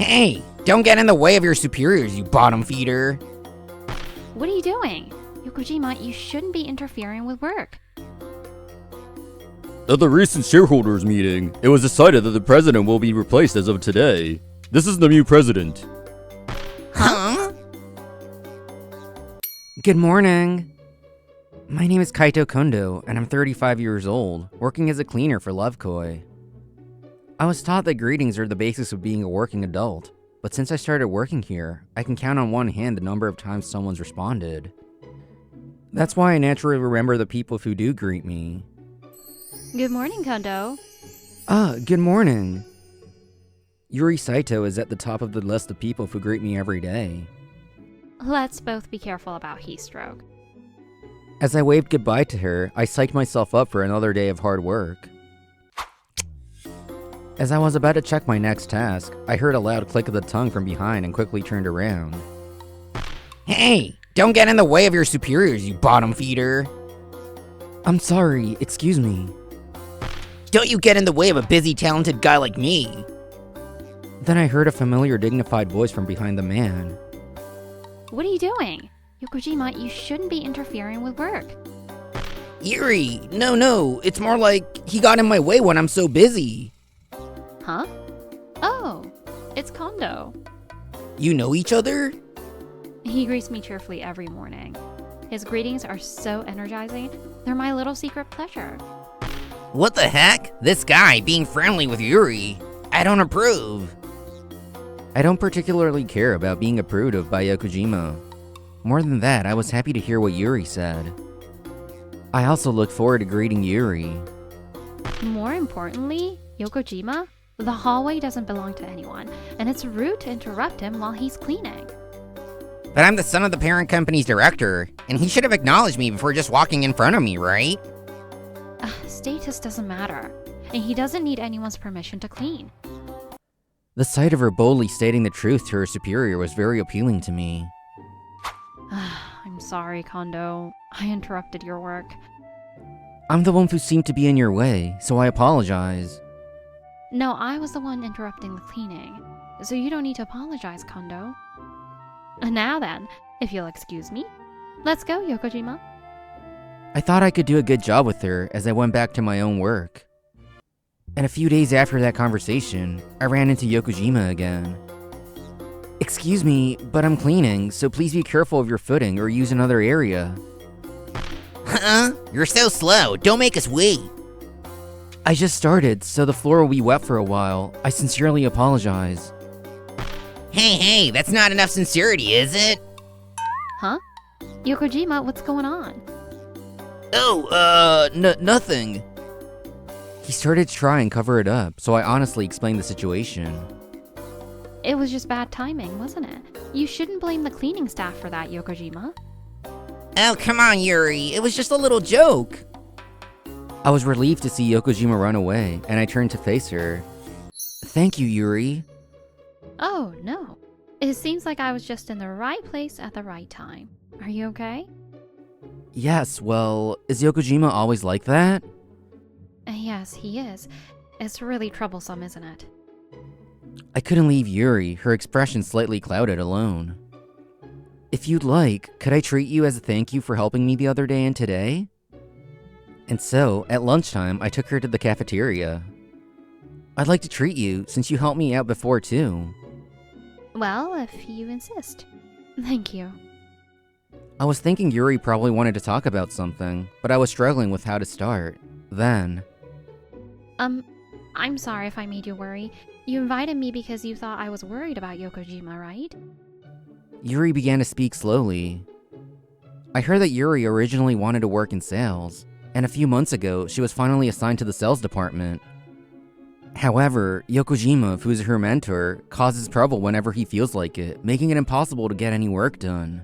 Hey, don't get in the way of your superiors, you bottom feeder. What are you doing? Yokojima, you shouldn't be interfering with work. At the recent shareholders meeting, it was decided that the president will be replaced as of today. This is the new president. Huh? Good morning. My name is Kaito Kondo, and I'm 35 years old, working as a cleaner for Lovekoi. I was taught that greetings are the basis of being a working adult, but since I started working here, I can count on one hand the number of times someone's responded. That's why I naturally remember the people who do greet me. Good morning, Kondo. Good morning. Yuri Saito is at the top of the list of people who greet me every day. Let's both be careful about heat stroke. As I waved goodbye to her, I psyched myself up for another day of hard work. As I was about to check my next task, I heard a loud click of the tongue from behind and quickly turned around. Hey, don't get in the way of your superiors, you bottom feeder. I'm sorry, excuse me. Don't you get in the way of a busy, talented guy like me. Then I heard a familiar, dignified voice from behind the man. What are you doing? Yokojima, you shouldn't be interfering with work. Yuri, no, it's more like he got in my way when I'm so busy. Huh? Oh, it's Kondo. You know each other? He greets me cheerfully every morning. His greetings are so energizing, they're my little secret pleasure. What the heck? This guy being friendly with Yuri. I don't approve. I don't particularly care about being approved of by Yokojima. More than that, I was happy to hear what Yuri said. I also look forward to greeting Yuri. More importantly, Yokojima, the hallway doesn't belong to anyone, and it's rude to interrupt him while he's cleaning. But I'm the son of the parent company's director, and he should have acknowledged me before just walking in front of me, right? Status doesn't matter, and he doesn't need anyone's permission to clean. The sight of her boldly stating the truth to her superior was very appealing to me. I'm sorry, Kondo. I interrupted your work. I'm the one who seemed to be in your way, so I apologize. No, I was the one interrupting the cleaning, so you don't need to apologize, Kondo. Now then, if you'll excuse me, let's go, Yokojima. I thought I could do a good job with her as I went back to my own work. And a few days after that conversation, I ran into Yokojima again. Excuse me, but I'm cleaning, so please be careful of your footing or use another area. You're so slow. Don't make us wait. I just started, so the floor will be wet for a while. I sincerely apologize. Hey, that's not enough sincerity, is it? Huh? Yokojima, what's going on? Oh, nothing. He started to try and cover it up, so I honestly explained the situation. It was just bad timing, wasn't it? You shouldn't blame the cleaning staff for that, Yokojima. Oh, come on, Yuri. It was just a little joke. I was relieved to see Yokojima run away, and I turned to face her. Thank you, Yuri. Oh, no. It seems like I was just in the right place at the right time. Are you okay? Yes, well, is Yokojima always like that? Yes, he is. It's really troublesome, isn't it? I couldn't leave Yuri, her expression slightly clouded, alone. If you'd like, could I treat you as a thank you for helping me the other day and today? And so, at lunchtime, I took her to the cafeteria. I'd like to treat you, since you helped me out before too. Well, if you insist. Thank you. I was thinking Yuri probably wanted to talk about something, but I was struggling with how to start. Then... I'm sorry if I made you worry. You invited me because you thought I was worried about Yokojima, right? Yuri began to speak slowly. I heard that Yuri originally wanted to work in sales, and a few months ago, she was finally assigned to the sales department. However, Yokojima, who is her mentor, causes trouble whenever he feels like it, making it impossible to get any work done.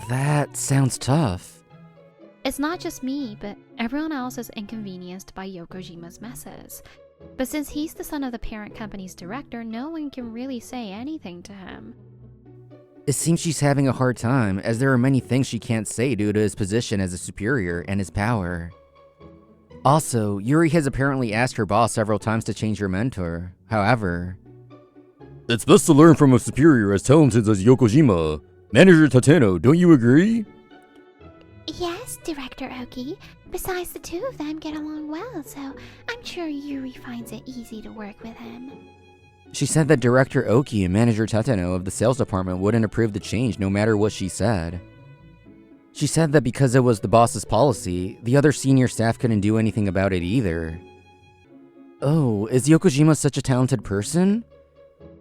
That sounds tough. It's not just me, but everyone else is inconvenienced by Yokojima's messes. But since he's the son of the parent company's director, no one can really say anything to him. It seems she's having a hard time, as there are many things she can't say due to his position as a superior and his power. Also, Yuri has apparently asked her boss several times to change her mentor. However... It's best to learn from a superior as talented as Yokojima. Manager Tateno, don't you agree? Yes, Director Oki. Besides, the two of them get along well, so I'm sure Yuri finds it easy to work with him. She said that Director Oki and Manager Tateno of the sales department wouldn't approve the change no matter what she said. She said that because it was the boss's policy, the other senior staff couldn't do anything about it either. Oh, is Yokojima such a talented person?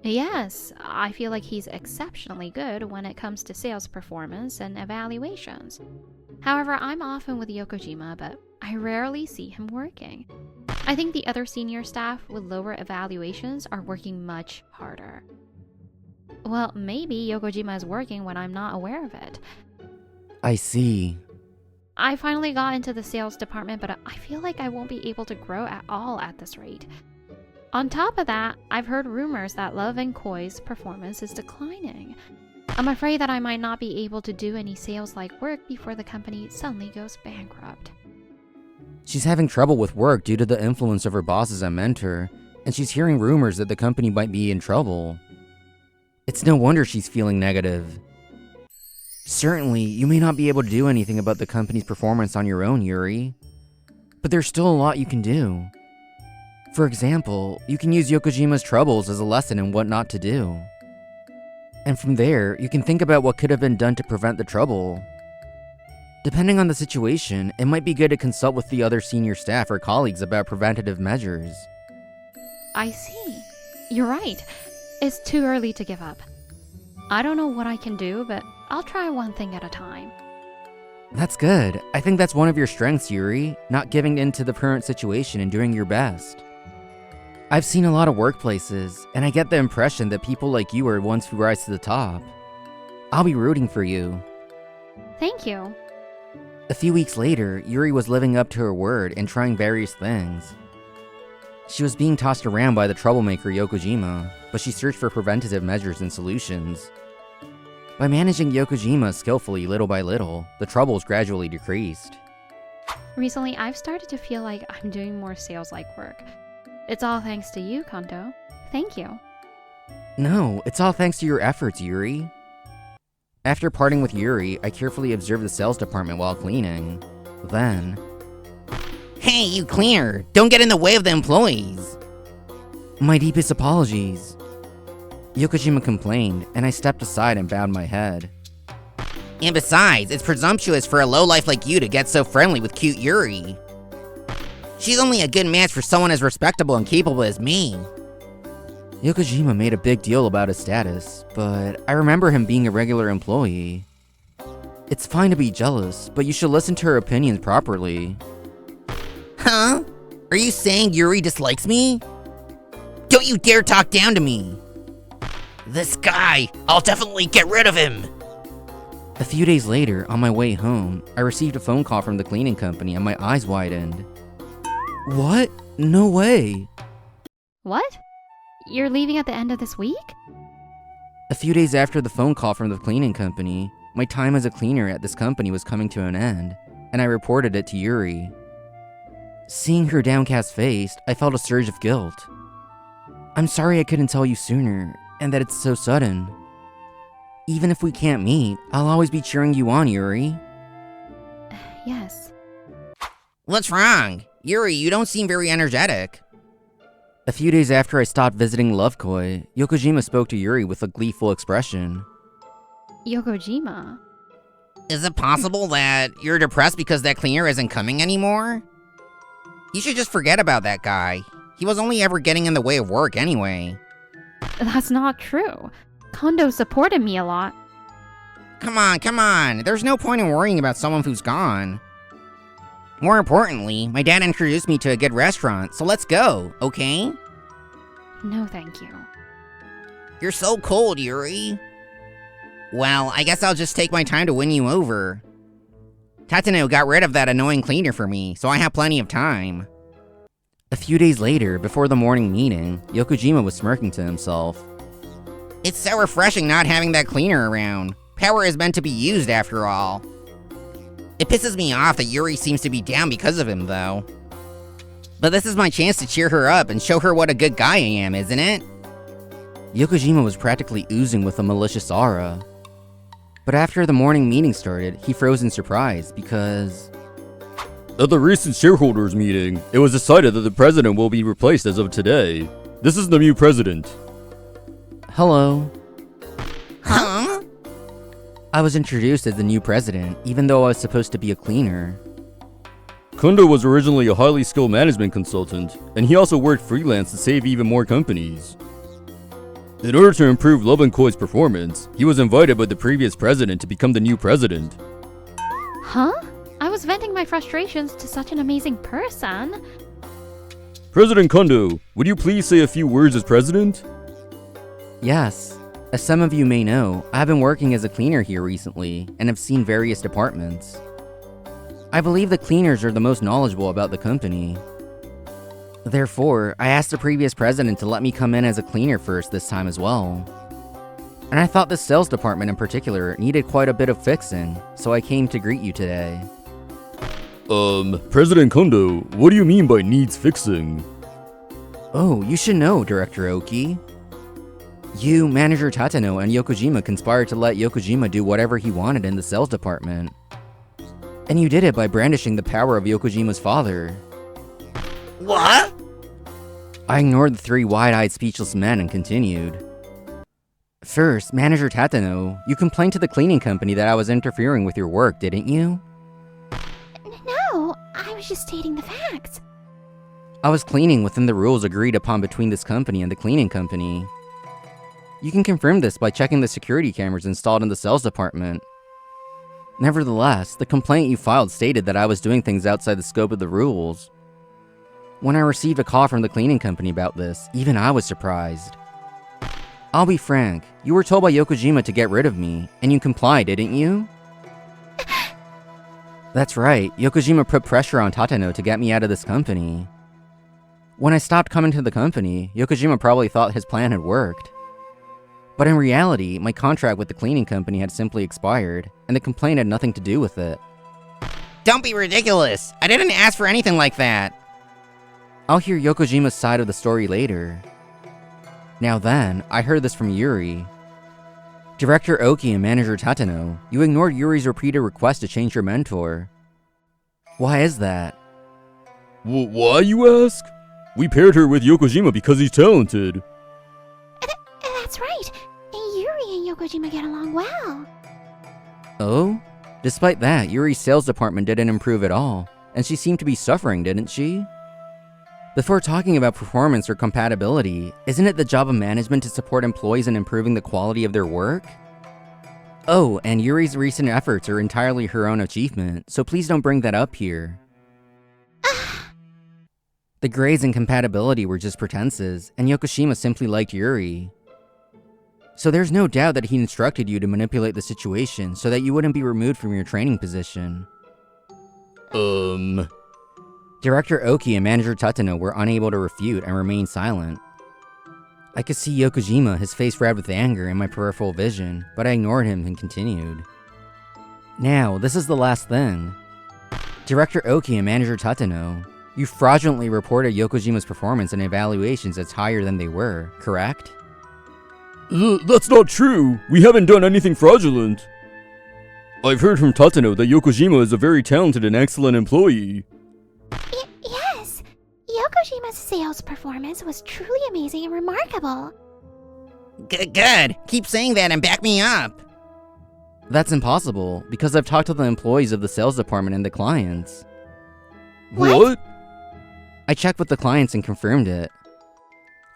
Yes, I feel like he's exceptionally good when it comes to sales performance and evaluations. However, I'm often with Yokojima, but I rarely see him working. I think the other senior staff with lower evaluations are working much harder. Well, maybe Yokojima is working when I'm not aware of it. I see. I finally got into the sales department, but I feel like I won't be able to grow at all at this rate. On top of that, I've heard rumors that Love and Koi's performance is declining. I'm afraid that I might not be able to do any sales-like work before the company suddenly goes bankrupt. She's having trouble with work due to the influence of her boss as a mentor, and she's hearing rumors that the company might be in trouble. It's no wonder she's feeling negative. Certainly, you may not be able to do anything about the company's performance on your own, Yuri. But there's still a lot you can do. For example, you can use Yokojima's troubles as a lesson in what not to do. And from there, you can think about what could have been done to prevent the trouble. Depending on the situation, it might be good to consult with the other senior staff or colleagues about preventative measures. I see. You're right. It's too early to give up. I don't know what I can do, but I'll try one thing at a time. That's good. I think that's one of your strengths, Yuri, not giving in to the current situation and doing your best. I've seen a lot of workplaces, and I get the impression that people like you are ones who rise to the top. I'll be rooting for you. Thank you. A few weeks later, Yuri was living up to her word and trying various things. She was being tossed around by the troublemaker Yokojima, but she searched for preventative measures and solutions. By managing Yokojima skillfully little by little, the troubles gradually decreased. Recently, I've started to feel like I'm doing more sales-like work. It's all thanks to you, Kanto. Thank you. No, it's all thanks to your efforts, Yuri. After parting with Yuri, I carefully observed the sales department while cleaning. Then... Hey, you cleaner! Don't get in the way of the employees! My deepest apologies. Yokojima complained, and I stepped aside and bowed my head. And besides, it's presumptuous for a lowlife like you to get so friendly with cute Yuri. She's only a good match for someone as respectable and capable as me. Yokojima made a big deal about his status, but I remember him being a regular employee. It's fine to be jealous, but you should listen to her opinions properly. Huh? Are you saying Yuri dislikes me? Don't you dare talk down to me! This guy, I'll definitely get rid of him! A few days later, on my way home, I received a phone call from the cleaning company and my eyes widened. What? No way! What? You're leaving at the end of this week? A few days after the phone call from the cleaning company, my time as a cleaner at this company was coming to an end, and I reported it to Yuri. Seeing her downcast face, I felt a surge of guilt. I'm sorry I couldn't tell you sooner, and that it's so sudden. Even if we can't meet, I'll always be cheering you on, Yuri. Yes. What's wrong? Yuri, you don't seem very energetic. A few days after I stopped visiting Lovekoi, Yokojima spoke to Yuri with a gleeful expression. Yokojima? Is it possible that you're depressed because that cleaner isn't coming anymore? You should just forget about that guy. He was only ever getting in the way of work anyway. That's not true. Kondo supported me a lot. Come on. There's no point in worrying about someone who's gone. More importantly, my dad introduced me to a good restaurant, so let's go, okay? No, thank you. You're so cold, Yuri. Well, I guess I'll just take my time to win you over. Tateno got rid of that annoying cleaner for me, so I have plenty of time. A few days later, before the morning meeting, Yokojima was smirking to himself. It's so refreshing not having that cleaner around. Power is meant to be used after all. It pisses me off that Yuri seems to be down because of him, though. But this is my chance to cheer her up and show her what a good guy I am, isn't it? Yokojima was practically oozing with a malicious aura. But after the morning meeting started, he froze in surprise because... At the recent shareholders meeting, it was decided that the president will be replaced as of today. This is the new president. Hello. Huh? I was introduced as the new president, even though I was supposed to be a cleaner. Kondo was originally a highly skilled management consultant, and he also worked freelance to save even more companies. In order to improve Love & Koi's performance, he was invited by the previous president to become the new president. Huh? I was venting my frustrations to such an amazing person. President Kondo, would you please say a few words as president? Yes. As some of you may know, I've been working as a cleaner here recently, and have seen various departments. I believe the cleaners are the most knowledgeable about the company. Therefore, I asked the previous president to let me come in as a cleaner first this time as well. And I thought the sales department in particular needed quite a bit of fixing, so I came to greet you today. President Kondo, what do you mean by needs fixing? Oh, you should know, Director Oki. You, Manager Tateno, and Yokojima conspired to let Yokojima do whatever he wanted in the sales department. And you did it by brandishing the power of Yokojima's father. What? I ignored the three wide-eyed speechless men and continued. First, Manager Tateno, you complained to the cleaning company that I was interfering with your work, didn't you? No, I was just stating the facts. I was cleaning within the rules agreed upon between this company and the cleaning company. You can confirm this by checking the security cameras installed in the sales department. Nevertheless, the complaint you filed stated that I was doing things outside the scope of the rules. When I received a call from the cleaning company about this, even I was surprised. I'll be frank, you were told by Yokojima to get rid of me, and you complied, didn't you? That's right, Yokojima put pressure on Tateno to get me out of this company. When I stopped coming to the company, Yokojima probably thought his plan had worked. But in reality, my contract with the cleaning company had simply expired, and the complaint had nothing to do with it. Don't be ridiculous. I didn't ask for anything like that. I'll hear Yokojima's side of the story later. Now then, I heard this from Yuri. Director Oki and Manager Tateno, you ignored Yuri's repeated request to change your mentor. Why is that? Why, you ask? We paired her with Yokojima because he's talented. That's right. Yuri and Yokojima get along well. Oh? Despite that, Yuri's sales department didn't improve at all, and she seemed to be suffering, didn't she? Before talking about performance or compatibility, isn't it the job of management to support employees in improving the quality of their work? Oh, and Yuri's recent efforts are entirely her own achievement, so please don't bring that up here. The grades and compatibility were just pretenses, and Yokoshima simply liked Yuri. So there's no doubt that he instructed you to manipulate the situation so that you wouldn't be removed from your training position. Director Oki and Manager Tateno were unable to refute and remained silent. I could see Yokojima, his face red with anger, in my peripheral vision, but I ignored him and continued. Now, this is the last thing. Director Oki and Manager Tateno, you fraudulently reported Yokojima's performance and evaluations as higher than they were, correct? That's not true. We haven't done anything fraudulent. I've heard from Tateno that Yokojima is a very talented and excellent employee. Yes, Yokojima's sales performance was truly amazing and remarkable. Good. Keep saying that and back me up. That's impossible, because I've talked to the employees of the sales department and the clients. What? I checked with the clients and confirmed it.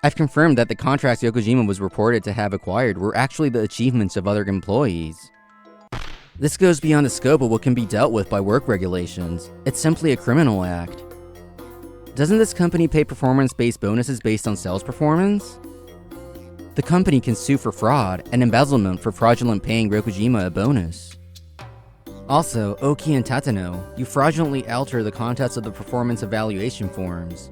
I've confirmed that the contracts Yokojima was reported to have acquired were actually the achievements of other employees. This goes beyond the scope of what can be dealt with by work regulations. It's simply a criminal act. Doesn't this company pay performance-based bonuses based on sales performance? The company can sue for fraud and embezzlement for fraudulent paying Yokojima a bonus. Also, Oki and Tateno, you fraudulently alter the contents of the performance evaluation forms.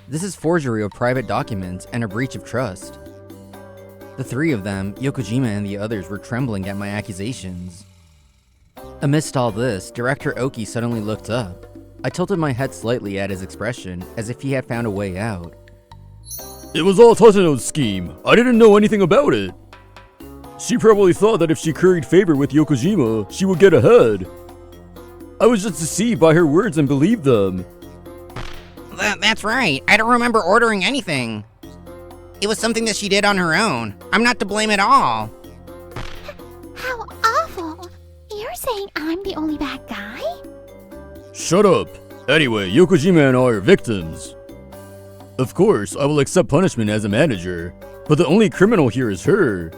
This is forgery of private documents and a breach of trust. The three of them, Yokojima and the others, were trembling at my accusations. Amidst all this, Director Oki suddenly looked up. I tilted my head slightly at his expression, as if he had found a way out. It was all Tatano's scheme. I didn't know anything about it. She probably thought that if she curried favor with Yokojima, she would get ahead. I was just deceived by her words and believed them. That's right. I don't remember ordering anything. It was something that she did on her own. I'm not to blame at all. How awful! You're saying I'm the only bad guy? Shut up. Anyway, Yokojima and I are victims. Of course, I will accept punishment as a manager, but the only criminal here is her.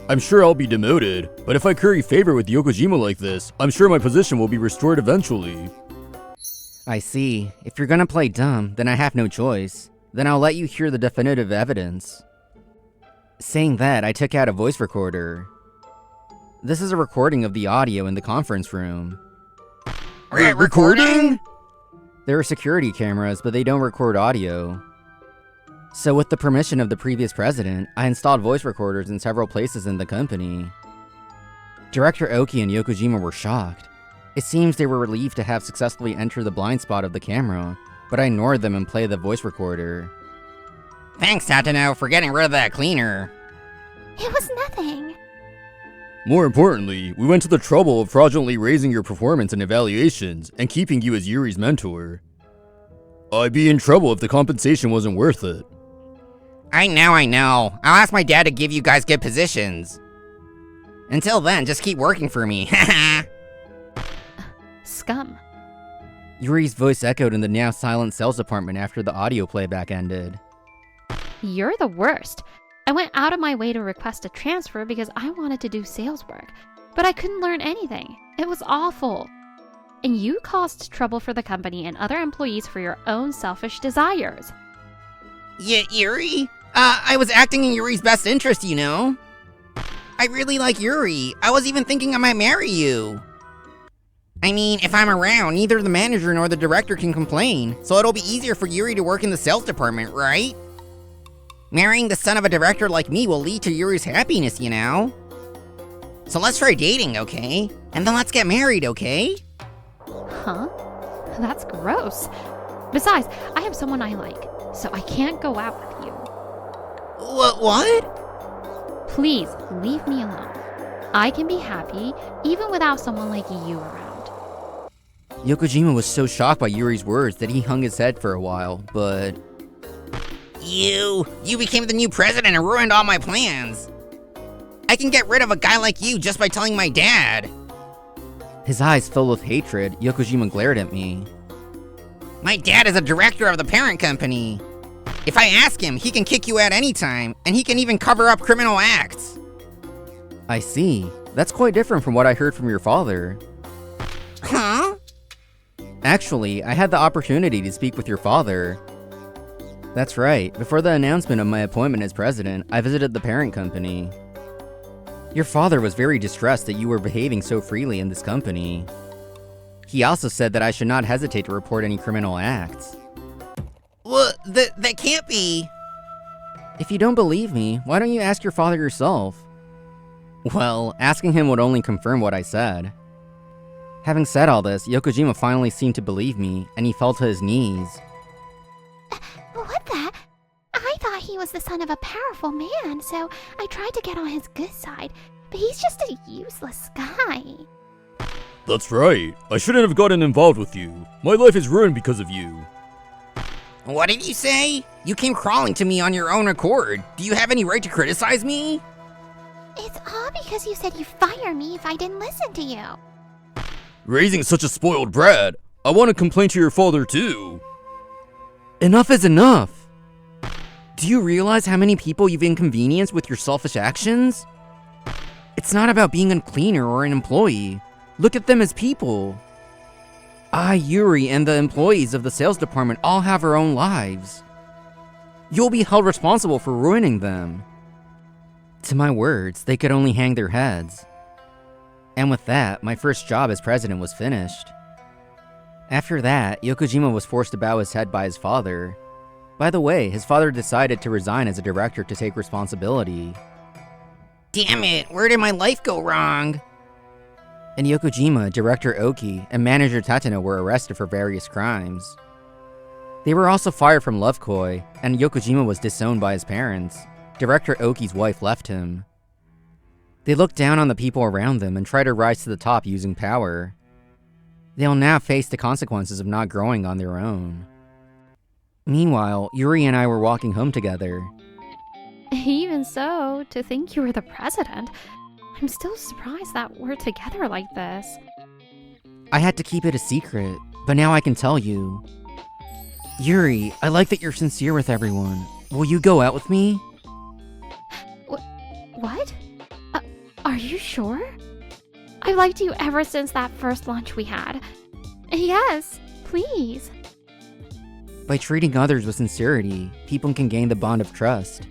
I'm sure I'll be demoted, but if I curry favor with Yokojima like this, I'm sure my position will be restored eventually. I see. If you're gonna play dumb, then I have no choice. Then I'll let you hear the definitive evidence. Saying that, I took out a voice recorder. This is a recording of the audio in the conference room. Recording? There are security cameras, but they don't record audio. So with the permission of the previous president, I installed voice recorders in several places in the company. Director Oki and Yokojima were shocked. It seems they were relieved to have successfully entered the blind spot of the camera, but I ignored them and played the voice recorder. Thanks, Tatano, for getting rid of that cleaner. It was nothing. More importantly, we went to the trouble of fraudulently raising your performance and evaluations and keeping you as Yuri's mentor. I'd be in trouble if the compensation wasn't worth it. I know. I'll ask my dad to give you guys good positions. Until then, just keep working for me. Scum. Yuri's voice echoed in the now silent sales department after the audio playback ended. You're the worst. I went out of my way to request a transfer because I wanted to do sales work, but I couldn't learn anything. It was awful. And you caused trouble for the company and other employees for your own selfish desires. Yuri? I was acting in Yuri's best interest, you know? I really like Yuri. I was even thinking I might marry you. I mean, if I'm around, neither the manager nor the director can complain, so it'll be easier for Yuri to work in the sales department, right? Marrying the son of a director like me will lead to Yuri's happiness, you know? So let's try dating, okay? And then let's get married, okay? Huh? That's gross. Besides, I have someone I like, so I can't go out with you. What? Please, leave me alone. I can be happy even without someone like you around. Yokojima was so shocked by Yuri's words that he hung his head for a while, but... You became the new president and ruined all my plans. I can get rid of a guy like you just by telling my dad. His eyes filled with hatred, Yokojima glared at me. My dad is a director of the parent company. If I ask him, he can kick you out anytime, and he can even cover up criminal acts. I see. That's quite different from what I heard from your father. Huh? Actually, I had the opportunity to speak with your father. That's right, before the announcement of my appointment as president, I visited the parent company. Your father was very distressed that you were behaving so freely in this company. He also said that I should not hesitate to report any criminal acts. Well, that can't be. If you don't believe me, why don't you ask your father yourself? Well, asking him would only confirm what I said. Having said all this, Yokojima finally seemed to believe me, and he fell to his knees. What the? I thought he was the son of a powerful man, so I tried to get on his good side, but he's just a useless guy. That's right. I shouldn't have gotten involved with you. My life is ruined because of you. What did you say? You came crawling to me on your own accord. Do you have any right to criticize me? It's all because you said you'd fire me if I didn't listen to you. Raising such a spoiled brat, I want to complain to your father too. Enough is enough! Do you realize how many people you've inconvenienced with your selfish actions? It's not about being a cleaner or an employee. Look at them as people. I, Yuri, and the employees of the sales department all have our own lives. You'll be held responsible for ruining them. To my words, they could only hang their heads. And with that, my first job as president was finished. After that, Yokojima was forced to bow his head by his father. By the way, his father decided to resign as a director to take responsibility. Damn it, where did my life go wrong? And Yokojima, Director Oki, and Manager Tatano were arrested for various crimes. They were also fired from Love Koi, and Yokojima was disowned by his parents. Director Oki's wife left him. They looked down on the people around them and tried to rise to the top using power. They'll now face the consequences of not growing on their own. Meanwhile, Yuri and I were walking home together. Even so, to think you were the president, I'm still surprised that we're together like this. I had to keep it a secret, but now I can tell you. Yuri, I like that you're sincere with everyone. Will you go out with me? What? Are you sure? I've liked you ever since that first lunch we had. Yes, please. By treating others with sincerity, people can gain the bond of trust.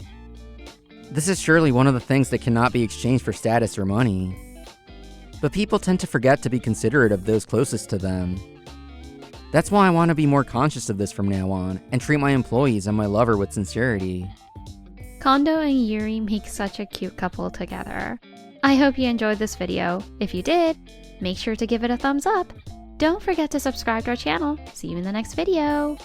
This is surely one of the things that cannot be exchanged for status or money. But people tend to forget to be considerate of those closest to them. That's why I want to be more conscious of this from now on, and treat my employees and my lover with sincerity. Kondo and Yuri make such a cute couple together. I hope you enjoyed this video. If you did, make sure to give it a thumbs up. Don't forget to subscribe to our channel. See you in the next video.